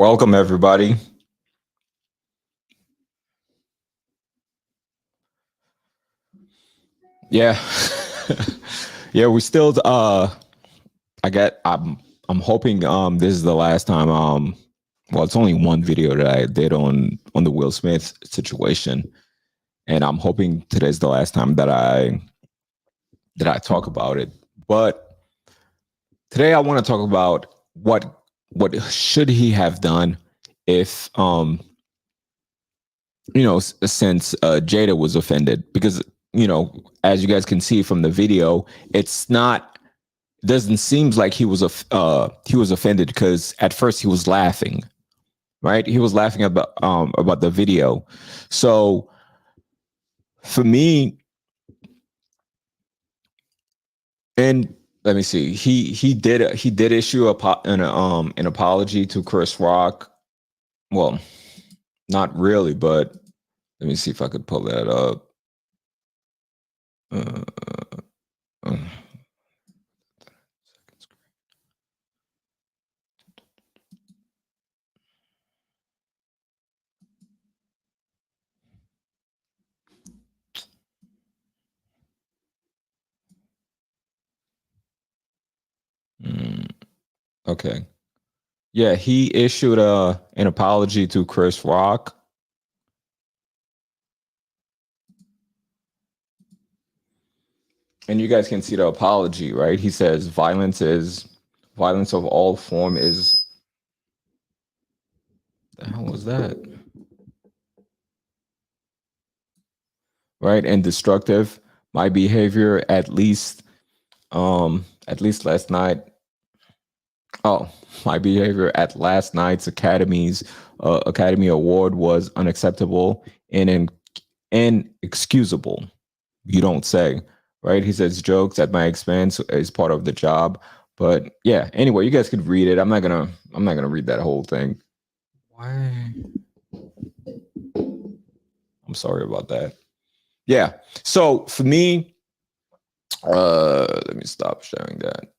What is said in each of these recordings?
Welcome, everybody. Yeah, yeah. We still. I'm hoping. This is the last time. Well, it's only one video that I did on the Will Smith situation, and I'm hoping today's the last time that I talk about it. But today I want to talk about what should he have done if since Jada was offended, because as you guys can see from the video, it's not doesn't seem like he was offended, because at first he was laughing, right? He was laughing about the video. So for me, and let me see, he did issue an apology to Chris Rock. Well, not really, but let me see if I could pull that up. Uh, uh, okay. Yeah, he issued an apology to Chris Rock. And you guys can see the apology, right? He says violence of all form is, the hell was that? Right? And destructive. My behavior, at least last night. Oh, my behavior at last night's Academy Award was unacceptable and inexcusable. You don't say, right? He says jokes at my expense is part of the job. But yeah, anyway, you guys could read it. I'm not gonna read that whole thing. Why? I'm sorry about that. Yeah. So for me, let me stop sharing that.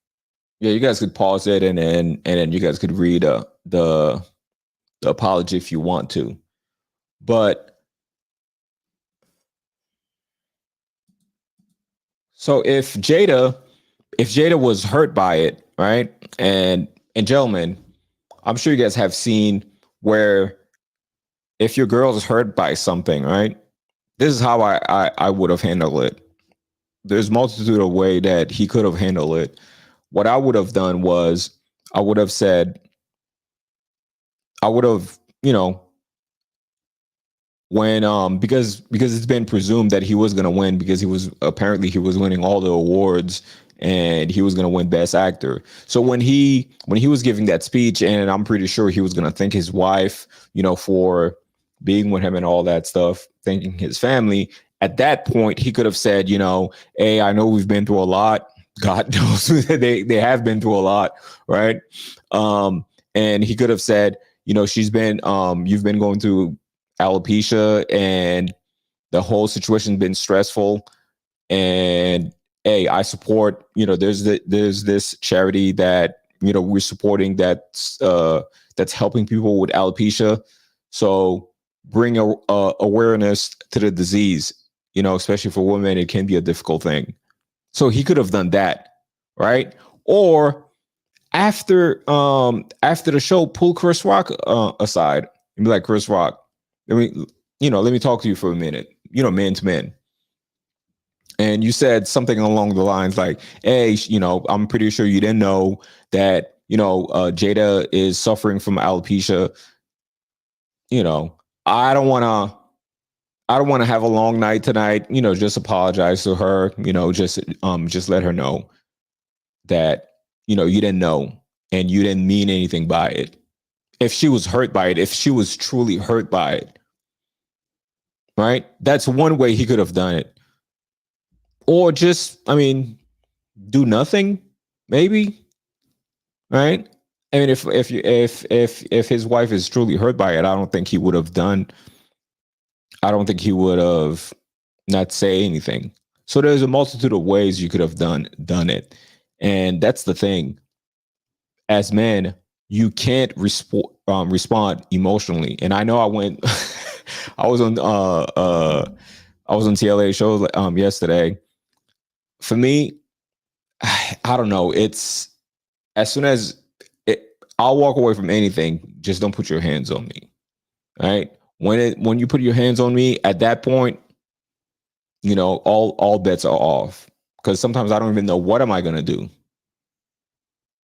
Yeah, you guys could pause it, and then you guys could read the apology if you want to. But so if Jada was hurt by it, right? And gentlemen, I'm sure you guys have seen where if your girl is hurt by something, right? This is how I would have handled it. There's multitude of way that he could have handled it. What I would have done was I would have said, I would have, when because it's been presumed that he was gonna win, because he was winning all the awards, and he was gonna win Best Actor. So when he was giving that speech, and I'm pretty sure he was gonna thank his wife, for being with him and all that stuff, thanking his family. At that point, he could have said, hey, I know we've been through a lot. God knows they have been through a lot, right? And he could have said, you've been going through alopecia, and the whole situation's been stressful, and hey, I support, there's this charity that we're supporting, that's helping people with alopecia. So bring awareness to the disease, especially for women. It can be a difficult thing. So he could have done that, right? Or after the show, pull Chris Rock aside and be like, Chris Rock, let me talk to you for a minute, man to man. And you said something along the lines like, hey, I'm pretty sure you didn't know that, Jada is suffering from alopecia. You know, I don't want to. I don't want to have a long night tonight. Just apologize to her. Just let her know that you didn't know, and you didn't mean anything by it. If she was hurt by it, if she was truly hurt by it, right? That's one way he could have done it. Or just, do nothing, maybe, right? I mean, if his wife is truly hurt by it, I don't think he would have done. I don't think he would have not say anything. So there's a multitude of ways you could have done it, and that's the thing. As men, you can't respond emotionally. And I know I went, I was on I was on TLA show yesterday. For me, I don't know. It's as soon as I'll walk away from anything. Just don't put your hands on me. Right? When you put your hands on me, at that point, all bets are off. Because sometimes I don't even know what am I gonna do.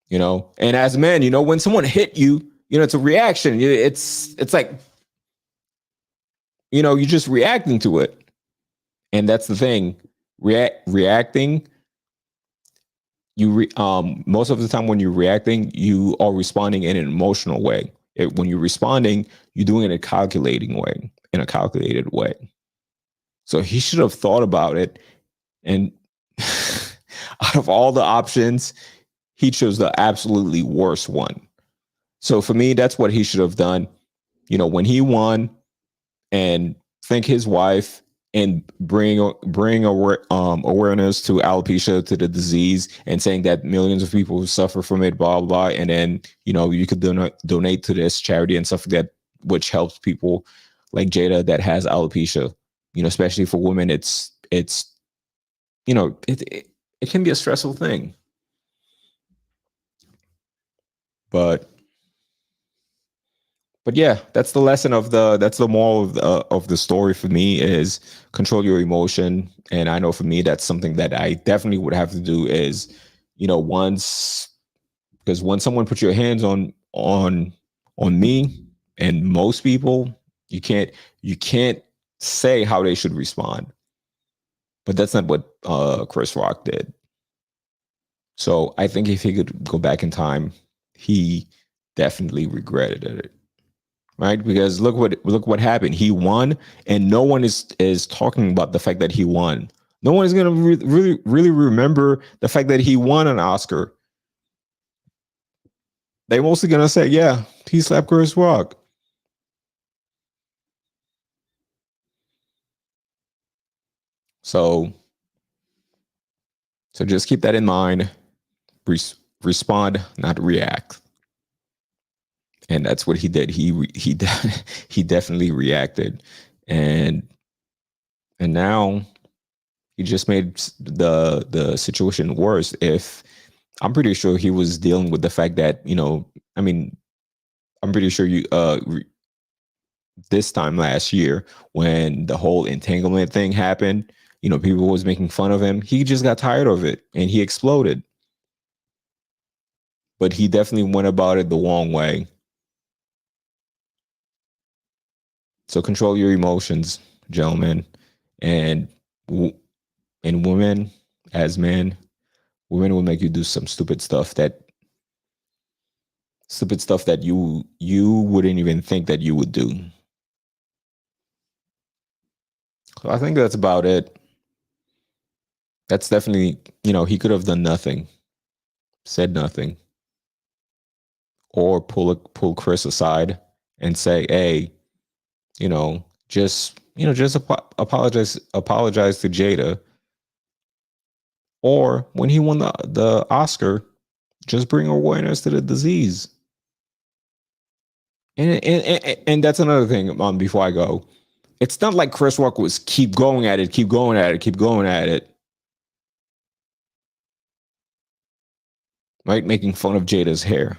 And as men, when someone hit you, it's a reaction. It's like, you're just reacting to it. And that's the thing. Reacting, most of the time when you're reacting, you are responding in an emotional way. When you're responding, you're doing it in a calculated way. So he should have thought about it. And out of all the options, he chose the absolutely worst one. So for me, that's what he should have done. When he won, and thank his wife and bring awareness to alopecia, to the disease, and saying that millions of people suffer from it, blah, blah, blah. And then, you could donate to this charity and stuff like that, which helps people like Jada that has alopecia, especially for women. It can be a stressful thing. But yeah, that's the lesson that's the moral of the story for me, is control your emotion. And I know for me, that's something that I definitely would have to do is, because when someone puts your hands on me and most people, you can't say how they should respond. But that's not what Chris Rock did. So I think if he could go back in time, he definitely regretted it. Right? Because look what happened. He won, and no one is talking about the fact that he won. No one is going to really remember the fact that he won an Oscar. They're mostly going to say, yeah, he slapped Chris Rock. So just keep that in mind. Respond, not react. And that's what he did. He definitely reacted, and now he just made the situation worse. If I'm pretty sure he was dealing with the fact that, I mean, I'm pretty sure this time last year when the whole entanglement thing happened, people was making fun of him. He just got tired of it and he exploded. But he definitely went about it the wrong way. So control your emotions, gentlemen, and women, as men, women will make you do some stupid stuff that you wouldn't even think that you would do. So I think that's about it. That's definitely, he could have done nothing, said nothing, or pull Chris aside and say, "Hey, just apologize to Jada." Or when he won the Oscar, just bring awareness to the disease. And that's another thing. Before I go, it's not like Chris Rock was keep going at it, keep going at it, keep going at it. Right? Making fun of Jada's hair.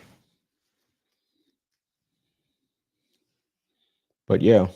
But yeah,